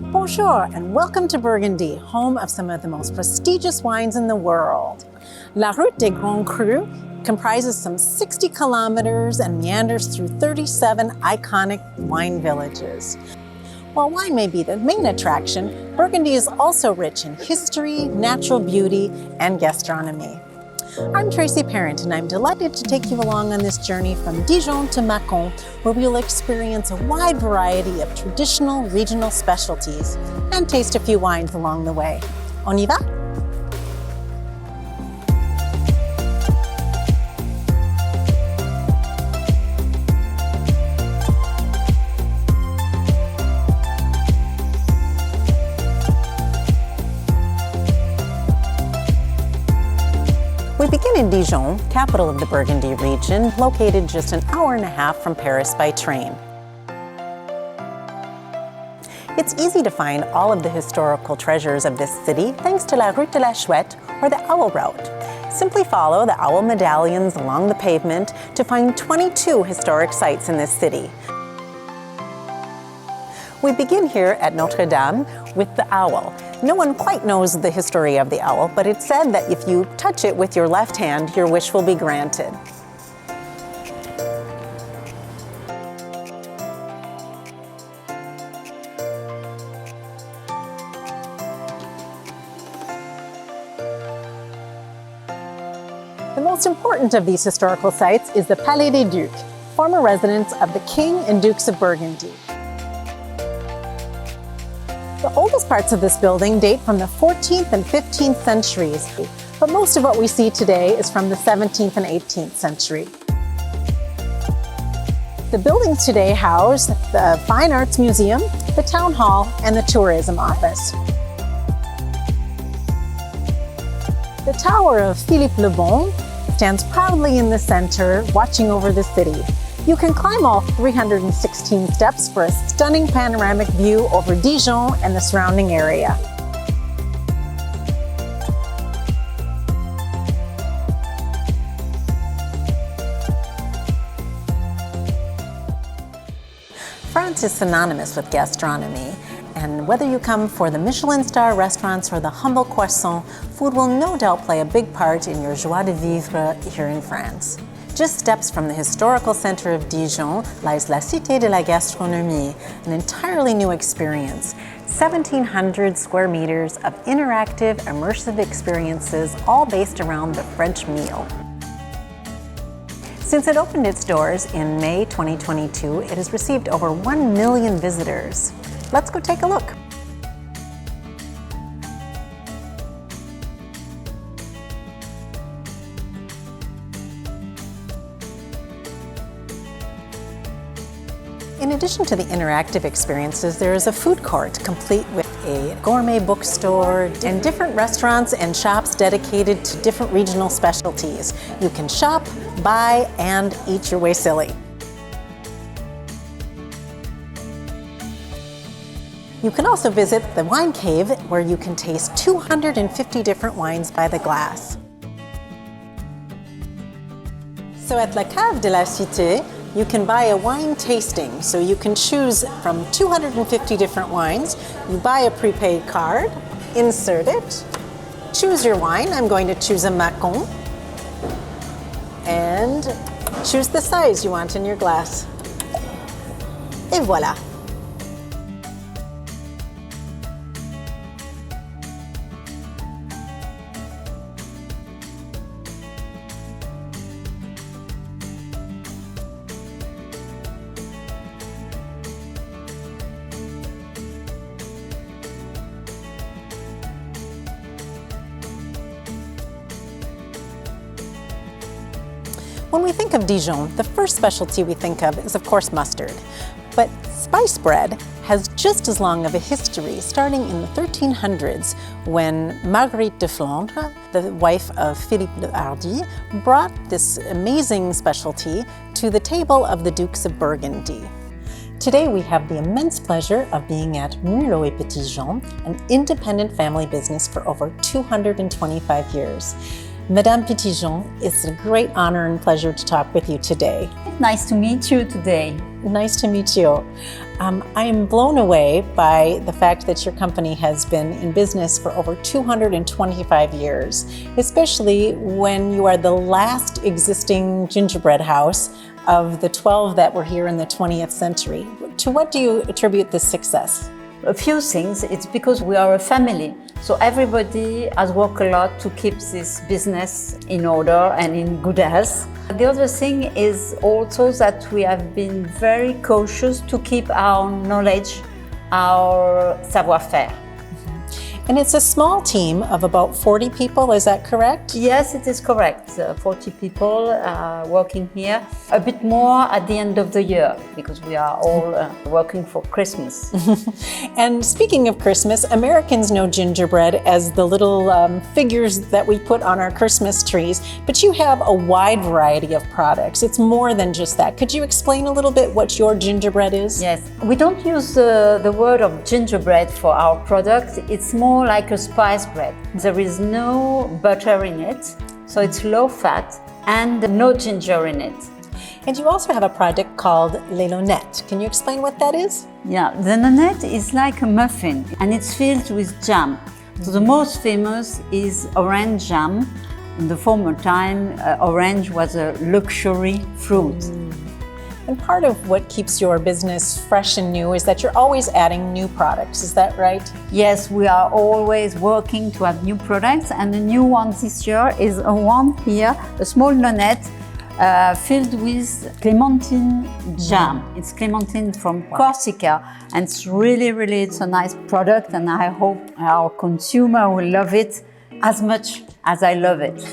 Bonjour and welcome to Burgundy, home of some of the most prestigious wines in the world. La Route des Grands Crus comprises some 60 kilometers and meanders through 37 iconic wine villages. While wine may be the main attraction, Burgundy is also rich in history, natural beauty, and gastronomy. I'm Tracy Parent, and I'm delighted to take you along on this journey from Dijon to Mâcon, where we'll experience a wide variety of traditional regional specialties and taste a few wines along the way. On y va? We begin in Dijon, capital of the Burgundy region, located just an hour and a half from Paris by train. It's easy to find all of the historical treasures of this city thanks to La Route de la Chouette, or the Owl Route. Simply follow the owl medallions along the pavement to find 22 historic sites in this city. We begin here at Notre Dame with the owl. No one quite knows the history of the owl, but it's said that if you touch it with your left hand, your wish will be granted. The most important of these historical sites is the Palais des Ducs, former residence of the King and Dukes of Burgundy. The oldest parts of this building date from the 14th and 15th centuries, but most of what we see today is from the 17th and 18th century. The buildings today house the Fine Arts Museum, the Town Hall, and the Tourism Office. The Tower of Philippe le Bon stands proudly in the center, watching over the city. You can climb all 316 steps for a stunning panoramic view over Dijon and the surrounding area. France is synonymous with gastronomy, and whether you come for the Michelin star restaurants or the humble croissant, food will no doubt play a big part in your joie de vivre here in France. Just steps from the historical center of Dijon lies la Cité de la gastronomie, an entirely new experience. 1,700 square meters of interactive, immersive experiences, all based around the French meal. Since it opened its doors in May 2022, it has received over 1 million visitors. Let's go take a look. In addition to the interactive experiences, there is a food court complete with a gourmet bookstore and different restaurants and shops dedicated to different regional specialties. You can shop, buy, and eat your way silly. You can also visit the wine cave, where you can taste 250 different wines by the glass. So at La Cave de la Cité, you can buy a wine tasting, so you can choose from 250 different wines. You buy a prepaid card, insert it, choose your wine. I'm going to choose a Mâcon, and choose the size you want in your glass. Et voilà! When we think of Dijon, the first specialty we think of is, of course, mustard. But spice bread has just as long of a history, starting in the 1300s, when Marguerite de Flandre, the wife of Philippe le Hardy, brought this amazing specialty to the table of the Dukes of Burgundy. Today we have the immense pleasure of being at Mulot et Petitjean, an independent family business for over 225 years. Madame Petitjean, it's a great honor and pleasure to talk with you today. Nice to meet you today. Nice to meet you. I am blown away by the fact that your company has been in business for over 225 years, especially when you are the last existing gingerbread house of the 12 that were here in the 20th century. To what do you attribute this success? A few things. It's because we are a family. So everybody has worked a lot to keep this business in order and in good health. The other thing is also that we have been very cautious to keep our knowledge, our savoir-faire. And it's a small team of about 40 people, is that correct? Yes, it is correct. 40 people working here. A bit more at the end of the year because we are all working for Christmas. And speaking of Christmas, Americans know gingerbread as the little figures that we put on our Christmas trees, but you have a wide variety of products. It's more than just that. Could you explain a little bit what your gingerbread is? Yes, we don't use the word of gingerbread for our product. It's more like a spice bread. There is no butter in it, so it's low fat and no ginger in it. And you also have a product called Les Lonettes. Can you explain what that is? Yeah, the nonette is like a muffin and it's filled with jam. So the most famous is orange jam. In the former time, orange was a luxury fruit. And part of what keeps your business fresh and new is that you're always adding new products. Is that right? Yes, we are always working to have new products, and the new one this year is a one here, a small nonette filled with clementine jam. It's clementine from Corsica, and it's it's a nice product, and I hope our consumer will love it as much as I love it.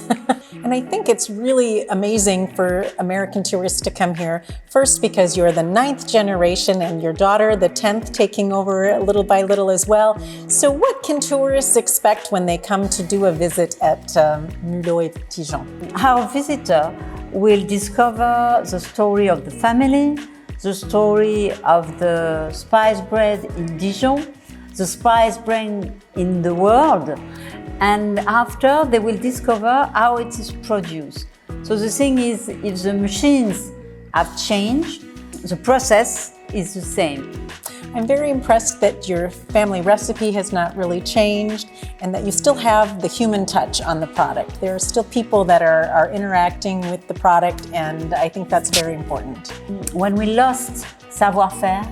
And I think it's really amazing for American tourists to come here. First, because you're the 9th generation and your daughter, the 10th, taking over little by little as well. So what can tourists expect when they come to do a visit at Mulot et Dijon? Our visitor will discover the story of the family, the story of the spice bread in Dijon, the spice bread in the world, and after they will discover how it is produced. So the thing is, if the machines have changed, the process is the same. I'm very impressed that your family recipe has not really changed and that you still have the human touch on the product. There are still people that are interacting with the product, and I think that's very important. When we lost savoir-faire,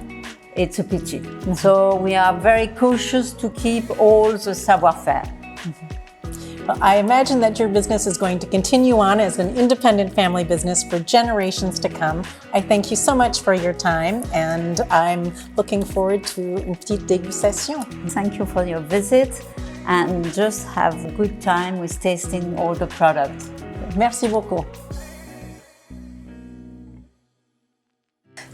it's a pity. So we are very cautious to keep all the savoir-faire. Well, I imagine that your business is going to continue on as an independent family business for generations to come. I thank you so much for your time, and I'm looking forward to une petite dégustation. Thank you for your visit, and just have a good time with tasting all the products. Merci beaucoup.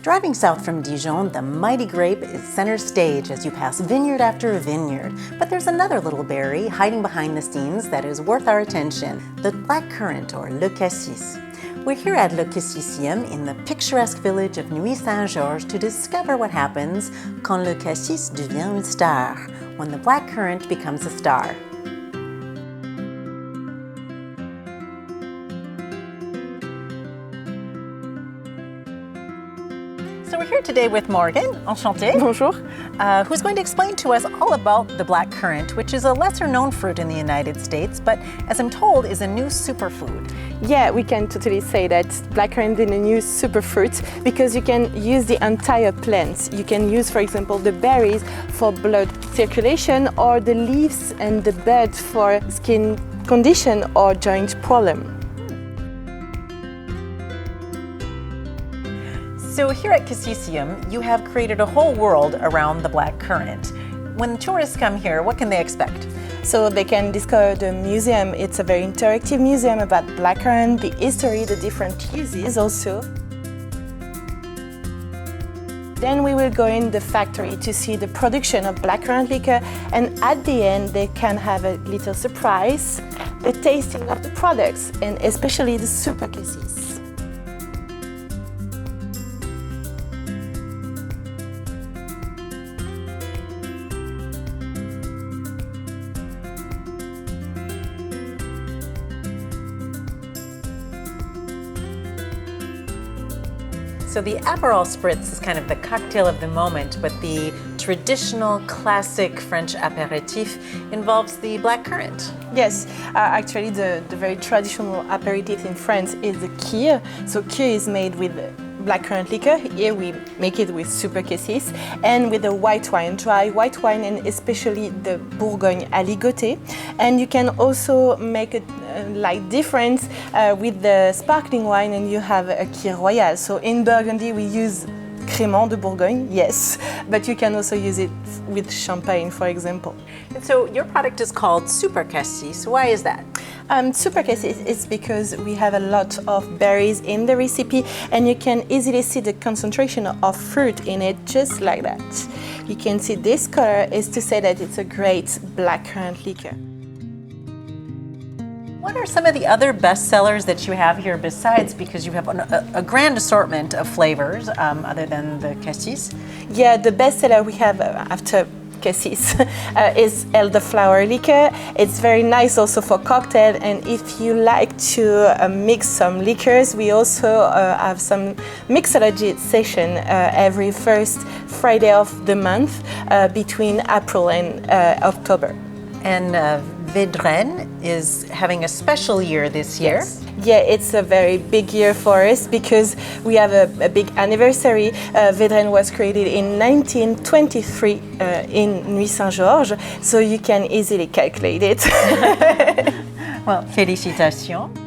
Driving south from Dijon, the mighty grape is center stage as you pass vineyard after vineyard. But there's another little berry hiding behind the scenes that is worth our attention, the black currant, or le cassis. We're here at Le Cassisium in the picturesque village of Nuits-Saint-Georges to discover what happens quand le cassis devient une star, when the black currant becomes a star. So we're here today with Morgan, enchanted. Bonjour. Who's going to explain to us all about the black currant, which is a lesser known fruit in the United States, but as I'm told is a new superfood. Yeah, we can totally say that black currant is a new superfruit because you can use the entire plant. You can use, for example, the berries for blood circulation or the leaves and the buds for skin condition or joint problem. So here at Cassisium, you have created a whole world around the black currant. When tourists come here, what can they expect? So they can discover the museum. It's a very interactive museum about blackcurrant, the history, the different uses also. Then we will go in the factory to see the production of blackcurrant liquor, and at the end they can have a little surprise, the tasting of the products, and especially the super cassis. So the Aperol Spritz is kind of the cocktail of the moment, but the traditional classic French aperitif involves the black currant. Yes, actually the very traditional aperitif in France is the kir. So kir is made with black currant liquor. Here we make it with super cassis and with a white wine, dry white wine, and especially the Bourgogne aligoté. And you can also make a light difference with the sparkling wine, and you have a kir royal. So in Burgundy we use crément de Bourgogne, yes, but you can also use it with champagne, for example. And so your product is called super cassis. Why is that? Super cassis is because we have a lot of berries in the recipe, and you can easily see the concentration of fruit in it, just like that. You can see this color is to say that it's a great black currant liquor. What are some of the other best sellers that you have here besides, because you have a grand assortment of flavors other than the cassis? Yeah, the best seller we have after cassis is elderflower liquor. It's very nice also for cocktail, and if you like to mix some liquors, we also have some mixology session every first Friday of the month between April and October. And Vedren is having a special year this year. Yes. Yeah, it's a very big year for us because we have a big anniversary. Vedren was created in 1923 in Nuit Saint-Georges, so you can easily calculate it. Well, félicitations.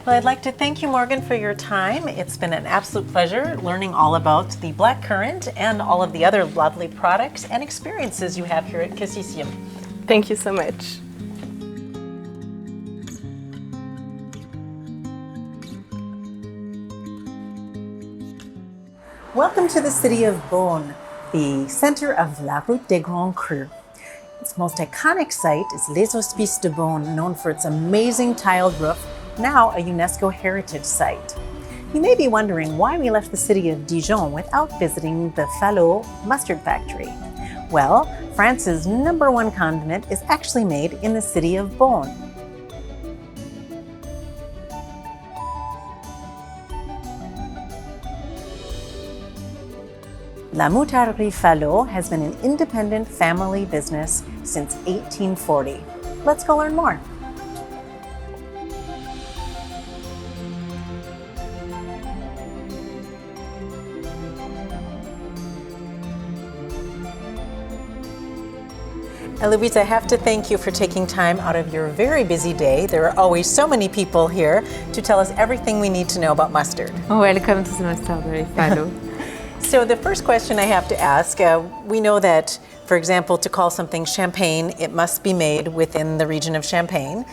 Well, I'd like to thank you, Morgan, for your time. It's been an absolute pleasure learning all about the black currant and all of the other lovely products and experiences you have here at Cassisium. Thank you so much. Welcome to the city of Beaune, the center of La Route des Grands Crus. Its most iconic site is Les Hospices de Beaune, known for its amazing tiled roof, now a UNESCO heritage site. You may be wondering why we left the city of Dijon without visiting the Falot mustard factory. Well, France's #1 condiment is actually made in the city of Beaune. La Moutarderie Falot has been an independent family business since 1840. Let's go learn more. Eloise, I have to thank you for taking time out of your very busy day. There are always so many people here to tell us everything we need to know about mustard. Welcome to the Moutarderie Falot. So the first question I have to ask, we know that, for example, to call something champagne, it must be made within the region of Champagne.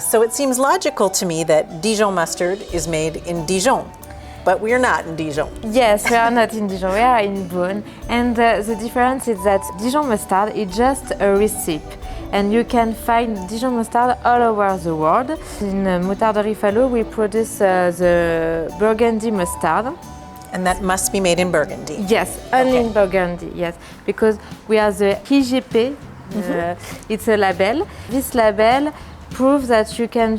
So it seems logical to me that Dijon mustard is made in Dijon. But we're not in Dijon. Yes, we are not in Dijon, we are in Beaune. And the difference is that Dijon mustard is just a recipe. And you can find Dijon mustard all over the world. In Moutarderie Falot, we produce the Burgundy mustard. And that must be made in Burgundy. Yes, only in Burgundy, yes. Because we have the IGP, it's a label. This label proves that you can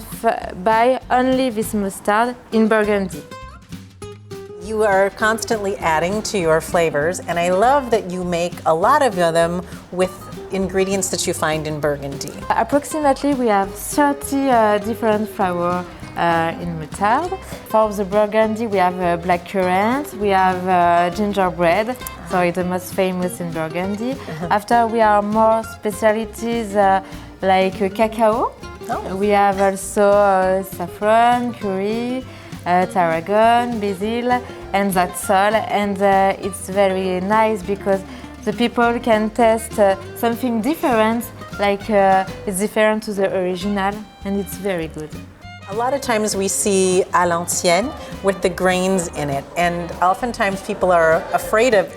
buy only this mustard in Burgundy. You are constantly adding to your flavors, and I love that you make a lot of them with ingredients that you find in Burgundy. Approximately, we have 30 different flowers in mustard. For the Burgundy, we have black currant, we have gingerbread, so it's the most famous in Burgundy. After, we have more specialties like cacao. Oh. We have also saffron, curry, tarragon, basil, and that's all. And it's very nice because the people can taste something different, like it's different to the original, and it's very good. A lot of times we see à l'ancienne with the grains in it, and oftentimes people are afraid of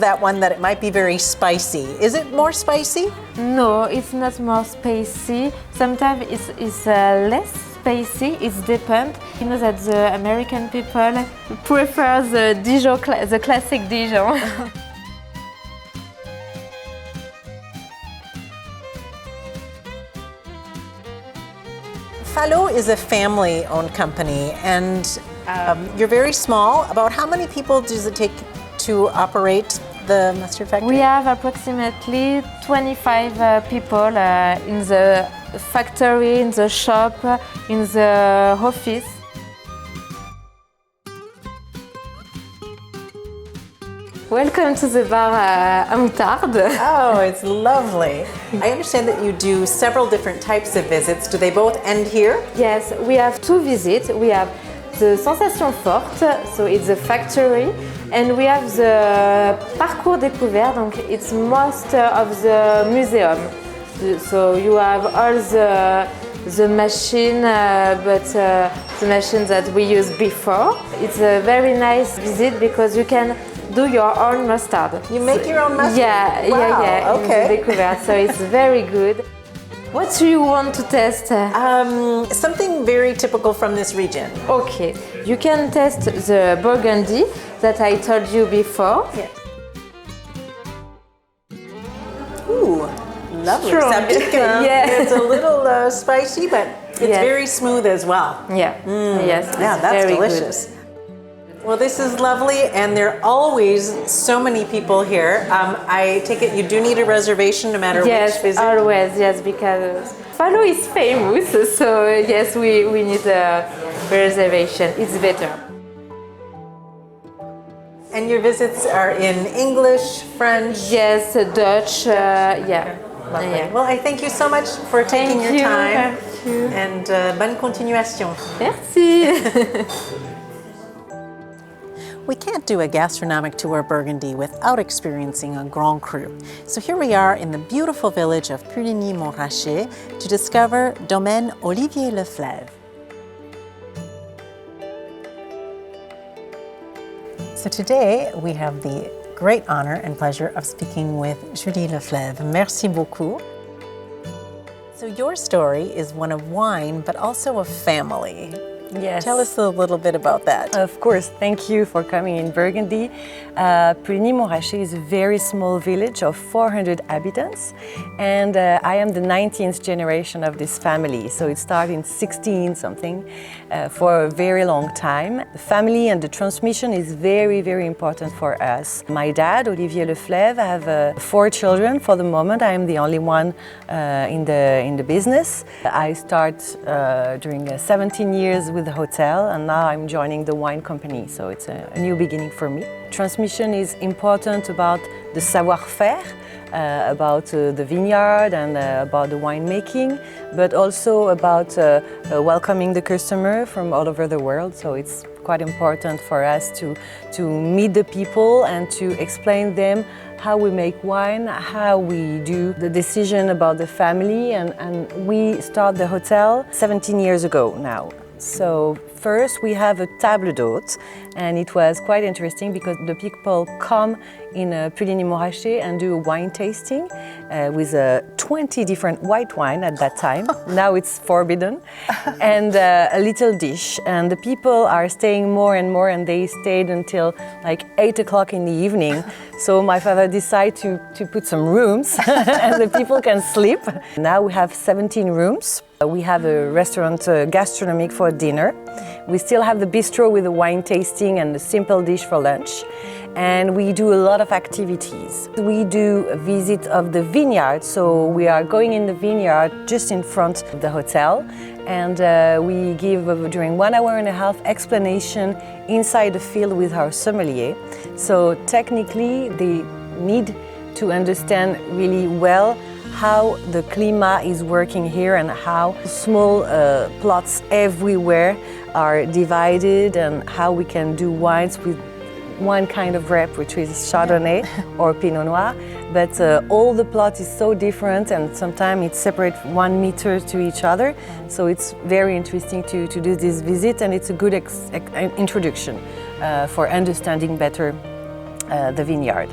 that one, that it might be very spicy. Is it more spicy? No, it's not more spicy. Sometimes it's less spicy. It depends. You know that the American people prefer the Dijon, the classic Dijon. Fallot is a family-owned company, and you're very small. About how many people does it take to operate the mustard factory? We have approximately 25 people in the factory, in the shop, in the office. Welcome to the bar à moutarde. Oh, it's lovely. I understand that you do several different types of visits. Do they both end here? Yes, we have two visits. We have the Sensation Forte, so it's a factory, and we have the Parcours Découvert, donc it's most of the museum. So you have all the machine, but the machines that we used before. It's a very nice visit because you can do your own mustard. You make your own mustard? Yeah, wow, yeah. Okay. In Découvert, so it's very good. What do you want to test? Something very typical from this region. Okay, you can test the Burgundy that I told you before. Yeah. Ooh, lovely. Strong. Ça pique, Yeah. It's a little spicy, but it's Yes. very smooth as well. Yeah, yes, Yeah, it's that's very delicious. good. Well, this is lovely, and there are always so many people here. I take it you do need a reservation no matter which Yes, visit? always, yes, because Fallot is famous, so yes, we need a reservation. It's better. And your visits are in English, French? Yes, Dutch, yeah. Lovely. Yeah. Well, I thank you so much for taking Thank your you. time. Thank you. And bonne continuation. Merci. We can't do a gastronomic tour of Burgundy without experiencing a Grand Cru. So here we are in the beautiful village of Puligny-Montrachet to discover Domaine Olivier Le Fleuve. So today we have the great honor and pleasure of speaking with Julie Le Fleuve. Merci beaucoup. So your story is one of wine, but also of family. Yes. Tell us a little bit about that. Of course, thank you for coming in Burgundy. Puligny-Montrachet is a very small village of 400 inhabitants, and I am the 19th generation of this family. So it started in 16 something for a very long time. The family and the transmission is very, very important for us. My dad, Olivier Le Fleuve, have 4 children for the moment. I am the only one in the business. I start during 17 years with the hotel, and now I'm joining the wine company, so it's a new beginning for me. Transmission is important about the savoir-faire, about the vineyard and about the winemaking, but also about welcoming the customer from all over the world. So it's quite important for us to meet the people and to explain them how we make wine, how we do the decision about the family, and we start the hotel 17 years ago now. So first we have a table d'hôte, and it was quite interesting because the people come in Puligny-Montrachet and do a wine tasting with 20 different white wine at that time. Now it's forbidden, and a little dish. And the people are staying more and more, and they stayed until like 8 o'clock in the evening. So my father decided to put some rooms and the people can sleep. Now we have 17 rooms. We have a restaurant gastronomic for dinner. We still have the bistro with the wine tasting and the simple dish for lunch. And we do a lot of activities. We do a visit of the vineyard, so we are going in the vineyard just in front of the hotel, and we give during 1 hour and a half explanation inside the field with our sommelier. So technically they need to understand really well how the clima is working here and how small plots everywhere are divided, and how we can do wines with one kind of grape, which is Chardonnay or Pinot Noir, but all the plot is so different, and sometimes it's separate 1 meter to each other. So it's very interesting to do this visit, and it's a good introduction for understanding better the vineyard.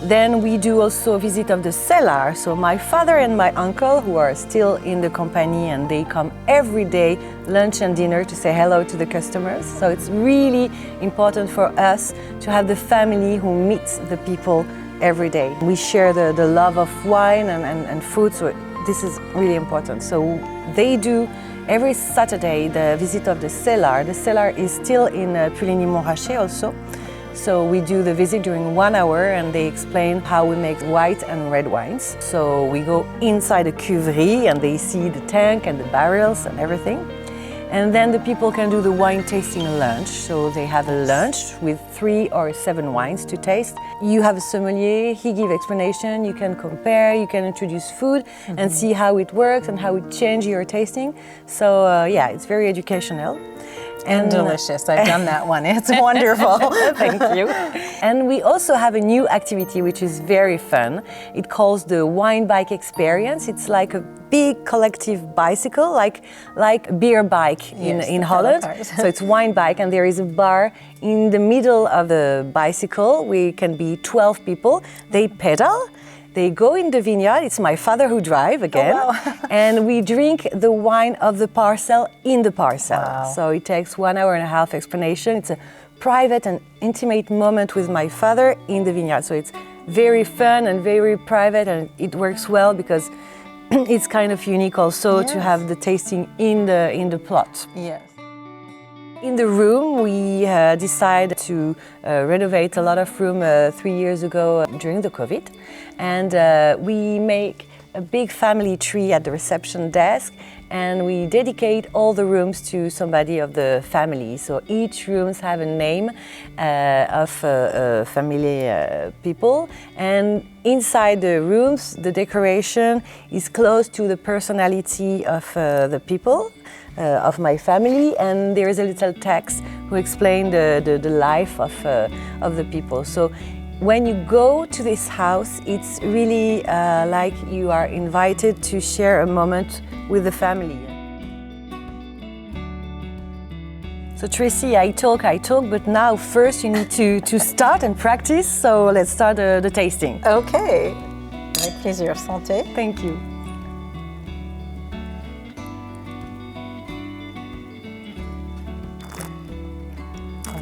Then we do also a visit of the cellar. So my father and my uncle, who are still in the company, and they come every day, lunch and dinner, to say hello to the customers. So it's really important for us to have the family who meets the people every day. We share the love of wine and food, so this is really important. So they do every Saturday the visit of the cellar. The cellar is still in Puligny-Montrachet also. So we do the visit during 1 hour and they explain how we make white and red wines. So we go inside the cuverie and they see the tank and the barrels and everything. And then the people can do the wine tasting lunch. So they have a lunch with 3 or 7 wines to taste. You have a sommelier, he gives explanation, you can compare, you can introduce food and see how it works and how it changes your tasting. So yeah, it's very educational. And delicious. I've done that one. It's wonderful. Thank you. And we also have a new activity which is very fun. It calls the wine bike experience. It's like a big collective bicycle, like a beer bike in Holland. So it's wine bike and there is a bar in the middle of the bicycle. We can be 12 people. They pedal. They go in the vineyard, it's my father who drives again, and we drink the wine of the parcel in the parcel. Wow. So it takes 1 hour and a half explanation. It's a private and intimate moment with my father in the vineyard. So it's very fun and very private and it works well because it's kind of unique also to have the tasting in the plot. Yes. In the room, we decided to renovate a lot of room 3 years ago during the COVID. And we make a big family tree at the reception desk and we dedicate all the rooms to somebody of the family. So each rooms have a name of family people. And inside the rooms, the decoration is close to the personality of the people. Of my family, and there is a little text who explain the life of the people. So when you go to this house, it's really like you are invited to share a moment with the family. So Tracy, I talk, but now first you need to start and practice. So let's start the tasting. Okay. Avec plaisir. Santé. Thank you.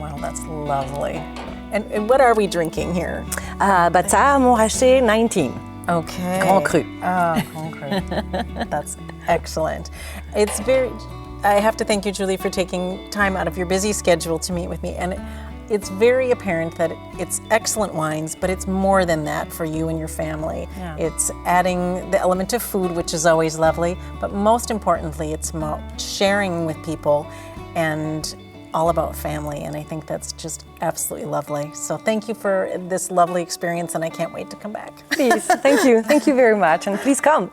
Wow, that's lovely. And what are we drinking here? Bâtard Montrachet 19. Okay. Grand Cru. Ah, Grand Cru. That's excellent. It's very, I have to thank you, Julie, for taking time out of your busy schedule to meet with me. And it's very apparent that it's excellent wines, but it's more than that for you and your family. Yeah. It's adding the element of food, which is always lovely, but most importantly, it's about sharing with people and all about family, and I think that's just absolutely lovely. So thank you for this lovely experience, and I can't wait to come back. Please, thank you very much, and please come.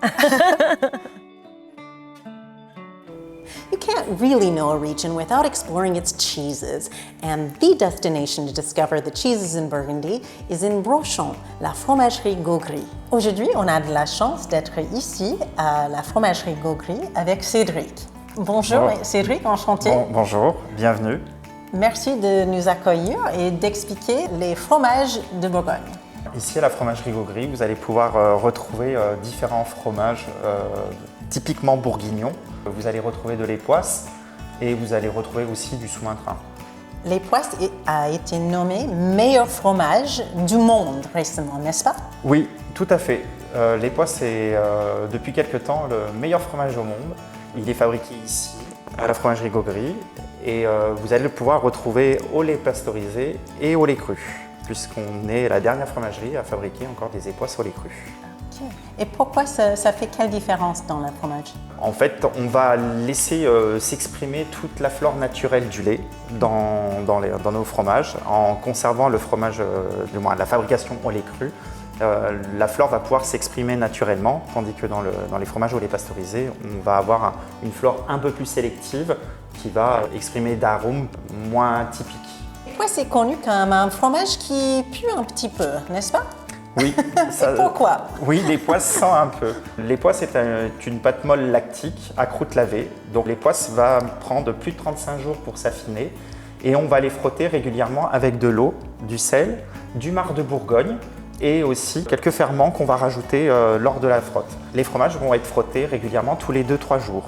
You can't really know a region without exploring its cheeses, and the destination to discover the cheeses in Burgundy is in Brochon, la fromagerie Gaugry. Aujourd'hui, on a de la chance d'être ici à la fromagerie Gaugry avec Cédric. Bonjour Cédric, enchanté. Bonjour, bienvenue. Merci de nous accueillir et d'expliquer les fromages de Bourgogne. Ici à la fromagerie Gaugry, vous allez pouvoir retrouver différents fromages typiquement bourguignons. Vous allez retrouver de l'époisse et vous allez retrouver aussi du sous-main-train. L'époisse a été nommé meilleur fromage du monde récemment, n'est-ce pas? Oui, tout à fait. L'époisse est depuis quelque temps le meilleur fromage au monde. Il est fabriqué ici, à la fromagerie Gaugry, et vous allez pouvoir retrouver au lait pasteurisé et au lait cru, puisqu'on est la dernière fromagerie à fabriquer encore des époisses au lait cru. Okay. Et pourquoi ça fait quelle différence dans le fromage? En fait, on va laisser s'exprimer toute la flore naturelle du lait dans nos fromages, en conservant le fromage, du moins la fabrication au lait cru. La flore va pouvoir s'exprimer naturellement, tandis que dans les fromages au lait pasteurisé, on va avoir une flore un peu plus sélective qui va exprimer d'arômes moins typiques. L'époisse est connu comme un fromage qui pue un petit peu, n'est-ce pas? Oui. Et pourquoi? Oui, l'époisse sent un peu. L'époisse est une pâte molle lactique à croûte lavée. Donc l'époisse va prendre plus de 35 jours pour s'affiner et on va les frotter régulièrement avec de l'eau, du sel, du marc de Bourgogne et aussi quelques ferments qu'on va rajouter lors de la frotte. Les fromages vont être frottés régulièrement tous les 2-3 jours.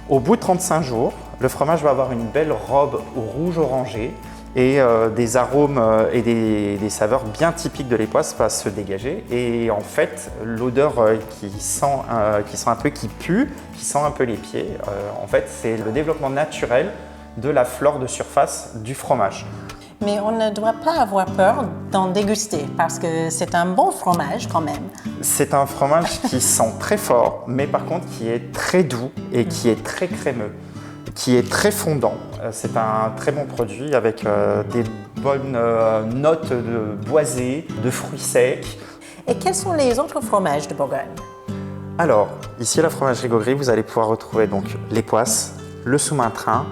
Au bout de 35 jours, le fromage va avoir une belle robe rouge orangée et des arômes et des saveurs bien typiques de l'époisse va se dégager. Et en fait, l'odeur qui pue, qui sent un peu les pieds, en fait, c'est le développement naturel de la flore de surface du fromage. Mais on ne doit pas avoir peur d'en déguster parce que c'est un bon fromage quand même. C'est un fromage qui sent très fort, mais par contre qui est très doux et qui est très crémeux, qui est très fondant. C'est un très bon produit avec des bonnes notes de boisé, de fruits secs. Et quels sont les autres fromages de Bourgogne? Alors, ici à la fromagerie Gaugry, vous allez pouvoir retrouver donc les poisses, le sous-maintrin,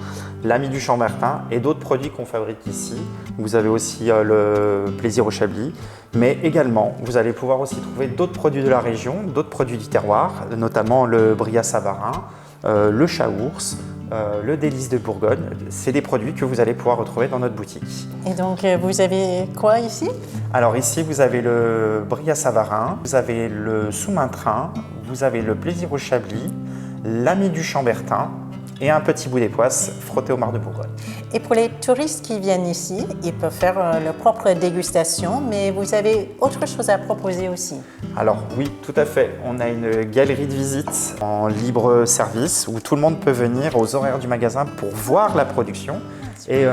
l'ami du Chambertin et d'autres produits qu'on fabrique ici. Vous avez aussi le plaisir au chablis, mais également vous allez pouvoir aussi trouver d'autres produits de la région, d'autres produits du terroir, notamment le brillat savarin, le chaours, le délice de Bourgogne. C'est des produits que vous allez pouvoir retrouver dans notre boutique. Et donc vous avez quoi ici? Alors ici vous avez le brillat savarin, vous avez le sous-maintrin, vous avez le plaisir au chablis, l'ami du Chambertin, et un petit bout d'époisse frotté au marc de Bourgogne. Et pour les touristes qui viennent ici, ils peuvent faire leur propre dégustation, mais vous avez autre chose à proposer aussi. Alors oui, tout à fait. On a une galerie de visite en libre service où tout le monde peut venir aux horaires du magasin pour voir la production. Et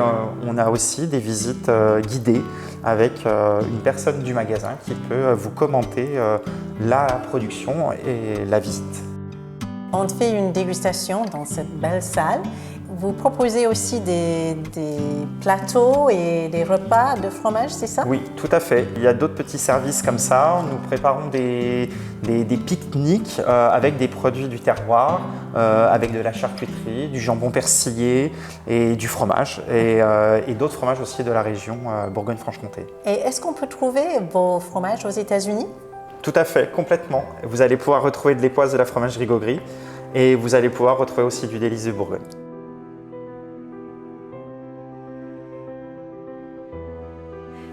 on a aussi des visites guidées avec une personne du magasin qui peut vous commenter la production et la visite. On fait une dégustation dans cette belle salle. Vous proposez aussi des plateaux et des repas de fromage, c'est ça? Oui, tout à fait. Il y a d'autres petits services comme ça. Nous préparons des pique-niques avec des produits du terroir, avec de la charcuterie, du jambon persillé et du fromage, et d'autres fromages aussi de la région Bourgogne-Franche-Comté. Et est-ce qu'on peut trouver vos fromages aux États-Unis? Tout à fait, complètement. Vous allez pouvoir retrouver de l'époisse de la fromagerie Gaugry et vous allez pouvoir retrouver aussi du délice de Bourgogne.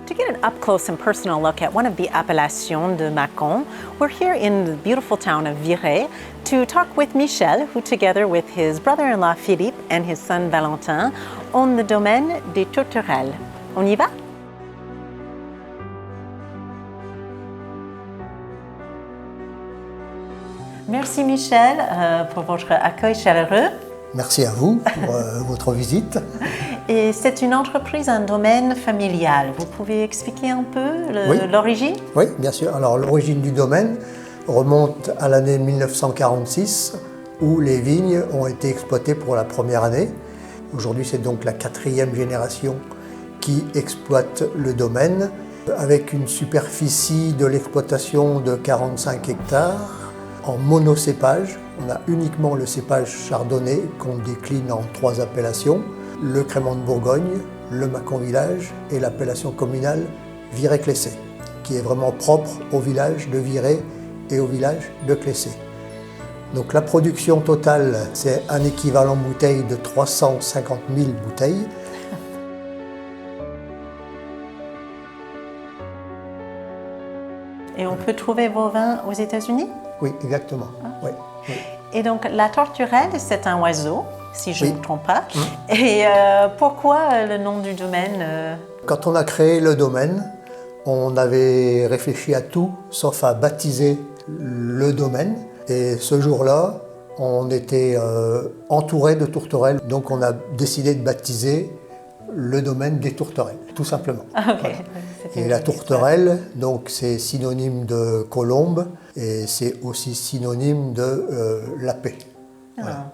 To get an up-close and personal look at one of the appellations de Mâcon, we're here in the beautiful town of Virey to talk with Michel, who together with his brother-in-law Philippe and his son Valentin own the domaine des Tourterelles. On y va? Merci Michel pour votre accueil chaleureux. Merci à vous pour votre visite. Et c'est une entreprise, un domaine familial. Vous pouvez expliquer un peu l'origine? Oui, bien sûr. Alors l'origine du domaine remonte à l'année 1946 où les vignes ont été exploitées pour la première année. Aujourd'hui, c'est donc la 4e génération qui exploite le domaine avec une superficie de l'exploitation de 45 hectares. En monocépage, on a uniquement le cépage chardonnay qu'on décline en 3 appellations, le crément de Bourgogne, le Mâcon village et l'appellation communale Virey-Clessay, qui est vraiment propre au village de Virey et au village de Clessay. Donc la production totale, c'est un équivalent bouteille de 350 000 bouteilles. Et on peut trouver vos vins aux États-Unis? Oui, exactement. Oui, oui. Et donc la tourterelle, c'est un oiseau, si je ne me trompe pas. Et pourquoi le nom du domaine? Quand on a créé le domaine, on avait réfléchi à tout, sauf à baptiser le domaine. Et ce jour-là, on était entouré de tourterelles, donc on a décidé de baptiser le domaine des tourterelles, tout simplement. Okay. Voilà. Et la tourterelle, donc c'est synonyme de colombe et c'est aussi synonyme de la paix. Voilà.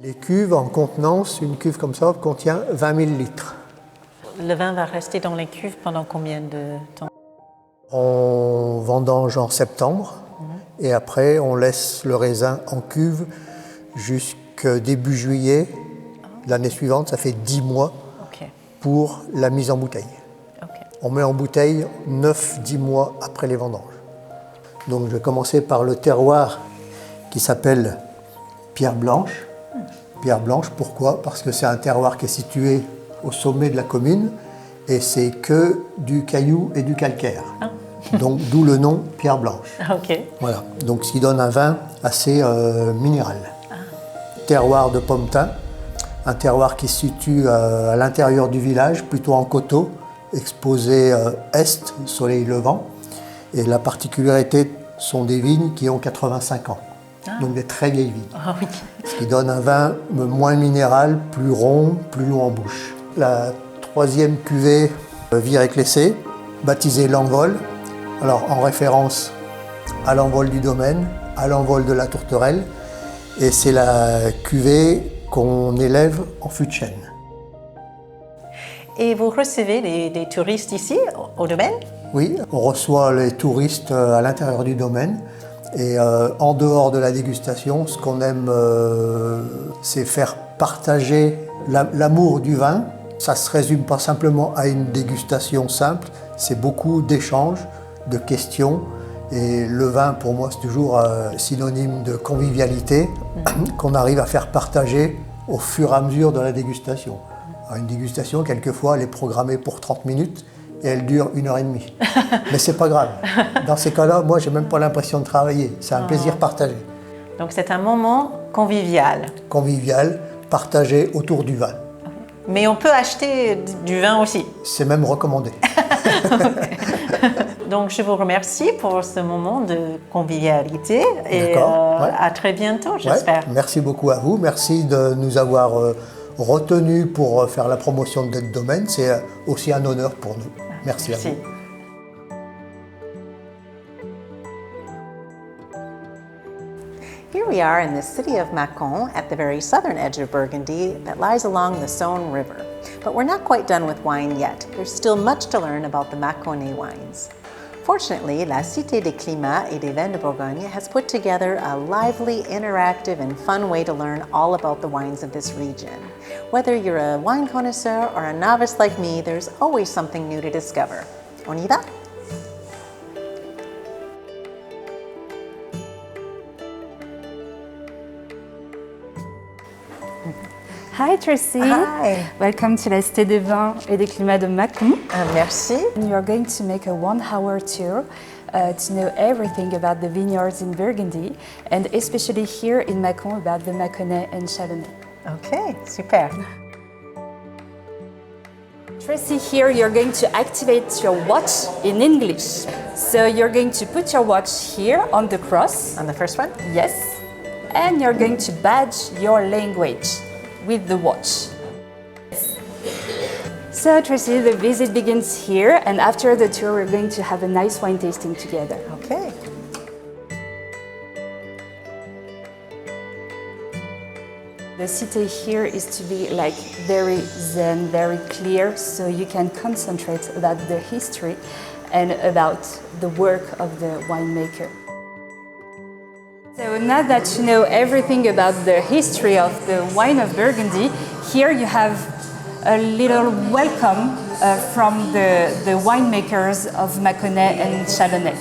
Les cuves en contenance, une cuve comme ça contient 20 000 litres. Le vin va rester dans les cuves pendant combien de temps? On vendange en septembre et après on laisse le raisin en cuve jusqu'à début juillet. L'année suivante, ça fait 10 mois pour la mise en bouteille. On met en bouteille 9-10 mois après les vendanges. Donc je vais commencer par le terroir qui s'appelle Pierre Blanche. Pierre Blanche, pourquoi? Parce que c'est un terroir qui est situé au sommet de la commune et c'est que du caillou et du calcaire. Donc d'où le nom Pierre Blanche. Okay. Voilà. Donc ce qui donne un vin assez minéral. terroir de Pommetain, un terroir qui se situe à l'intérieur du village, plutôt en coteau, exposé est, soleil levant. Et la particularité sont des vignes qui ont 85 ans, donc des très vieilles vignes. Ah oui. Ce qui donne un vin moins minéral, plus rond, plus long en bouche. La troisième cuvée, Vire-Éclessé, baptisée l'Envol, alors en référence à l'envol du domaine, à l'envol de la tourterelle, et c'est la cuvée qu'on élève en fût de chêne. Et vous recevez des touristes ici, au domaine? Oui, on reçoit les touristes à l'intérieur du domaine, et en dehors de la dégustation, ce qu'on aime, c'est faire partager l'amour du vin. Ça ne se résume pas simplement à une dégustation simple, c'est beaucoup d'échanges, de questions. Et le vin, pour moi, c'est toujours synonyme de convivialité qu'on arrive à faire partager au fur et à mesure de la dégustation. Alors, une dégustation, quelquefois, elle est programmée pour 30 minutes et elle dure 1h30. Mais c'est pas grave. Dans ces cas-là, moi, j'ai même pas l'impression de travailler. C'est un plaisir partagé. Donc c'est un moment convivial. Convivial, partagé autour du vin. Mais on peut acheter du vin aussi. C'est même recommandé. Donc je vous remercie pour ce moment de convivialité et à très bientôt, j'espère. Ouais, merci beaucoup à vous. Merci de nous avoir retenus pour faire la promotion de notre domaine. C'est aussi un honneur pour nous. Merci. À vous. Here we are in the city of Mâcon at the very southern edge of Burgundy that lies along the Saône River. But we're not quite done with wine yet. There's still much to learn about the Mâconnais wines. Fortunately, la Cité des Climats et des Vins de Bourgogne has put together a lively, interactive, and fun way to learn all about the wines of this region. Whether you're a wine connoisseur or a novice like me, there's always something new to discover. On y va? Hi Tracy. Hi. Welcome to la Cité des Vins et des Climats de Mâcon. Merci. You are going to make a 1-hour tour to know everything about the vineyards in Burgundy and especially here in Mâcon about the Mâconnais and Chardonnay. Okay, super. Tracy, here you're going to activate your watch in English. So you're going to put your watch here on the cross. On the first one? Yes. And you're going to badge your language with the watch. So Tracy, the visit begins here, and after the tour we're going to have a nice wine tasting together. Okay. The city here is to be like very zen, very clear, so you can concentrate about the history and about the work of the winemaker. So now that you know everything about the history of the wine of Burgundy, here you have a little welcome from the winemakers of Mâconnais and Chardonnay.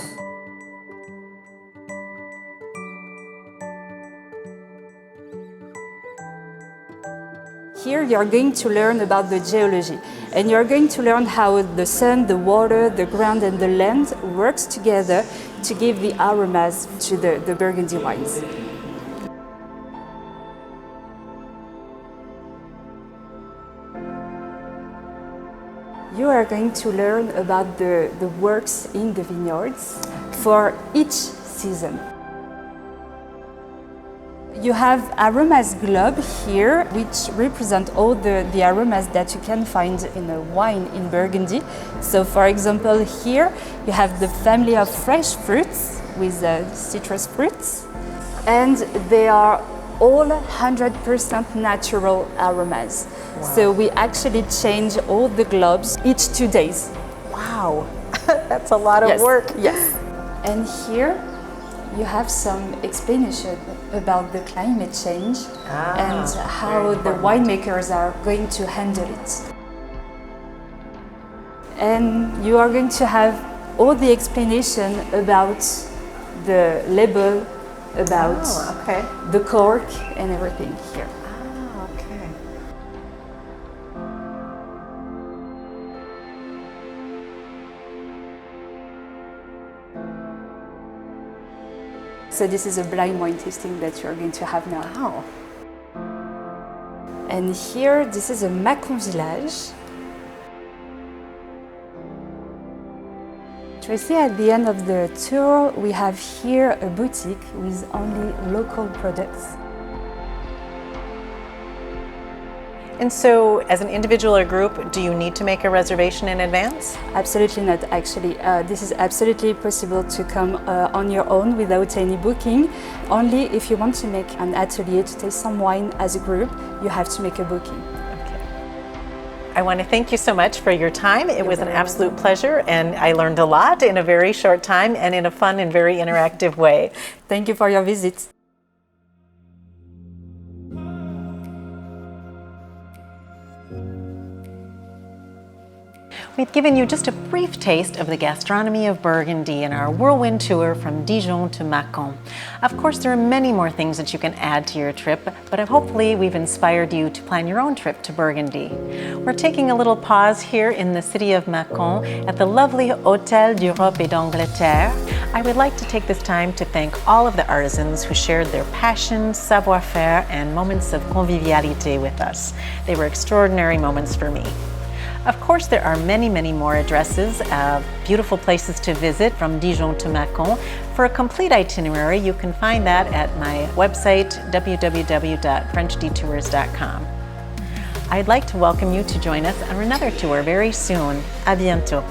Here you're going to learn about the geology, and you're going to learn how the sun, the water, the ground and the land works together to give the aromas to the Burgundy wines. You are going to learn about the works in the vineyards for each season. You have aromas globe here, which represent all the aromas that you can find in a wine in Burgundy. So for example, here you have the family of fresh fruits with citrus fruits, and they are all 100% natural aromas. Wow. So we actually change all the globes each 2 days. Wow, that's a lot of work. Yes. And here you have some explanation about the climate change and how the winemakers are going to handle it. And you are going to have all the explanation about the label, about the cork and everything here. So this is a blind wine tasting that you're going to have now. Wow. And here, this is a Macon village. Tracy, at the end of the tour, we have here a boutique with only local products. And so, as an individual or group, do you need to make a reservation in advance? Absolutely not, actually. This is absolutely possible to come on your own without any booking. Only if you want to make an atelier to taste some wine as a group, you have to make a booking. I want to thank you so much for your time. It was an absolute pleasure, and I learned a lot in a very short time and in a fun and very interactive way. Thank you for your visit. We've given you just a brief taste of the gastronomy of Burgundy in our whirlwind tour from Dijon to Macon. Of course, there are many more things that you can add to your trip, but hopefully we've inspired you to plan your own trip to Burgundy. We're taking a little pause here in the city of Macon at the lovely Hôtel d'Europe et d'Angleterre. I would like to take this time to thank all of the artisans who shared their passion, savoir-faire, and moments of convivialité with us. They were extraordinary moments for me. Of course, there are many, many more addresses of beautiful places to visit from Dijon to Macon. For a complete itinerary, you can find that at my website, www.frenchdetours.com. I'd like to welcome you to join us on another tour very soon. À bientôt.